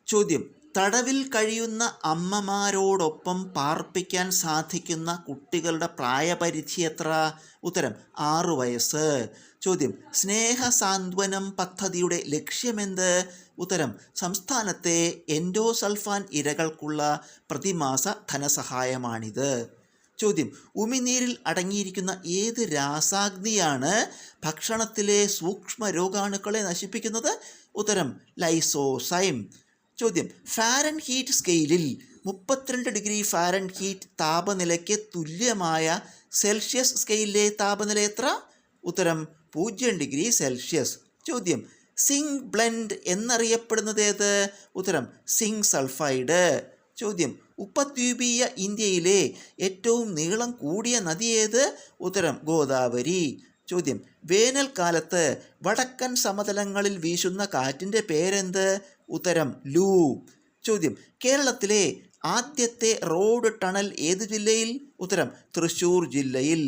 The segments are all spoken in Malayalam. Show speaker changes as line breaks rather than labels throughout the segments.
ചോദ്യം: തടവിൽ കഴിയുന്ന അമ്മമാരോടൊപ്പം പാർപ്പിക്കാൻ സാധിക്കുന്ന കുട്ടികളുടെ പ്രായപരിധി എത്ര? ഉത്തരം: 6 വയസ്സ്. ചോദ്യം: സ്നേഹസാന്ത്വനം പദ്ധതിയുടെ ലക്ഷ്യമെന്ത്? ഉത്തരം: സംസ്ഥാനത്തെ എൻഡോസൾഫാൻ ഇരകൾക്കുള്ള പ്രതിമാസ ധനസഹായമാണിത്. ചോദ്യം: ഉമിനീരിൽ അടങ്ങിയിരിക്കുന്ന ഏത് രാസാഗ്നിയാണ് ഭക്ഷണത്തിലെ സൂക്ഷ്മ രോഗാണുക്കളെ നശിപ്പിക്കുന്നത്? ഉത്തരം: ലൈസോസൈം. ചോദ്യം: ഫാരൻഹീറ്റ് സ്കെയിലിൽ 32 ഡിഗ്രി ഫാരൻഹീറ്റ് താപനിലയ്ക്ക് തുല്യമായ സെൽഷ്യസ് സ്കെയിലിലെ താപനില എത്ര? ഉത്തരം: 0 ഡിഗ്രി സെൽഷ്യസ്. ചോദ്യം: സിങ്ക് ബ്ലെൻഡ് എന്നറിയപ്പെടുന്നത് ഏത്? ഉത്തരം: സിങ്ക് സൾഫൈഡ്. ചോദ്യം: ഉപദ്വീപീയ ഇന്ത്യയിലെ ഏറ്റവും നീളം കൂടിയ നദി ഏത്? ഉത്തരം: ഗോദാവരി. ചോദ്യം: വേനൽക്കാലത്ത് വടക്കൻ സമതലങ്ങളിൽ വീശുന്ന കാറ്റിൻ്റെ പേരെന്ത്? ഉത്തരം: ലൂ. ചോദ്യം: കേരളത്തിലെ ആദ്യത്തെ റോഡ് ടണൽ ഏത് ജില്ലയിൽ? ഉത്തരം: തൃശ്ശൂർ ജില്ലയിൽ.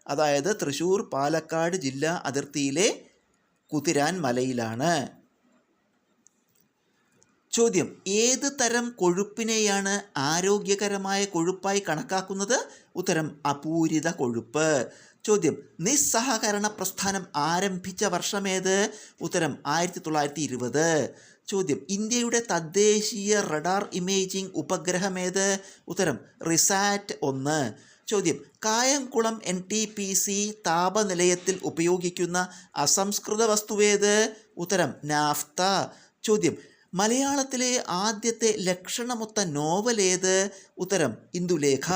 അതായത് തൃശ്ശൂർ പാലക്കാട് ജില്ലാ അതിർത്തിയിലെ കുതിരാൻ മലയിലാണ്. ചോദ്യം: ഏത് തരം കൊഴുപ്പിനെയാണ് ആരോഗ്യകരമായ കൊഴുപ്പായി കണക്കാക്കുന്നത്? ഉത്തരം: അപൂരിത കൊഴുപ്പ്. ചോദ്യം: നിസ്സഹകരണ പ്രസ്ഥാനം ആരംഭിച്ച വർഷമേത്? ഉത്തരം: 1920. ചോദ്യം: ഇന്ത്യയുടെ തദ്ദേശീയ റഡാർ ഇമേജിംഗ് ഉപഗ്രഹമേത്? ഉത്തരം: റിസാറ്റ് 1. ചോദ്യം: കായംകുളം NTPC താപനിലയത്തിൽ ഉപയോഗിക്കുന്ന അസംസ്കൃത വസ്തുവേത്? ഉത്തരം: നാഫ്ത. ചോദ്യം: മലയാളത്തിലെ ആദ്യത്തെ ലക്ഷണമൊത്ത നോവൽ ഏത്? ഉത്തരം: ഇന്ദുലേഖ.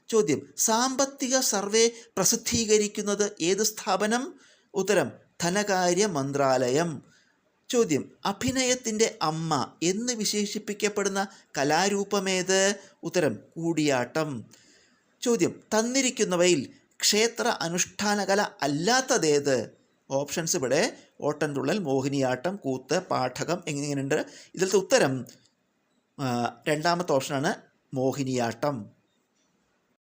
ചോദ്യം: സാമ്പത്തിക സർവേ പ്രസിദ്ധീകരിക്കുന്നത് ഏത് സ്ഥാപനം? ഉത്തരം: ധനകാര്യ മന്ത്രാലയം. ചോദ്യം: അഭിനയത്തിൻ്റെ അമ്മ എന്ന് വിശേഷിപ്പിക്കപ്പെടുന്ന കലാരൂപമേത്? ഉത്തരം: കൂടിയാട്ടം. ചോദ്യം: തന്നിരിക്കുന്നവയിൽ ക്ഷേത്ര അനുഷ്ഠാന കല അല്ലാത്തതേത്? ഓപ്ഷൻസ് ഇവിടെ ഓട്ടൻതുള്ളൽ, മോഹിനിയാട്ടം, കൂത്ത്, പാഠകം എന്നിങ്ങനെയുണ്ട്. ഇതിലത്തെ ഉത്തരം രണ്ടാമത്തെ ഓപ്ഷനാണ് മോഹിനിയാട്ടം.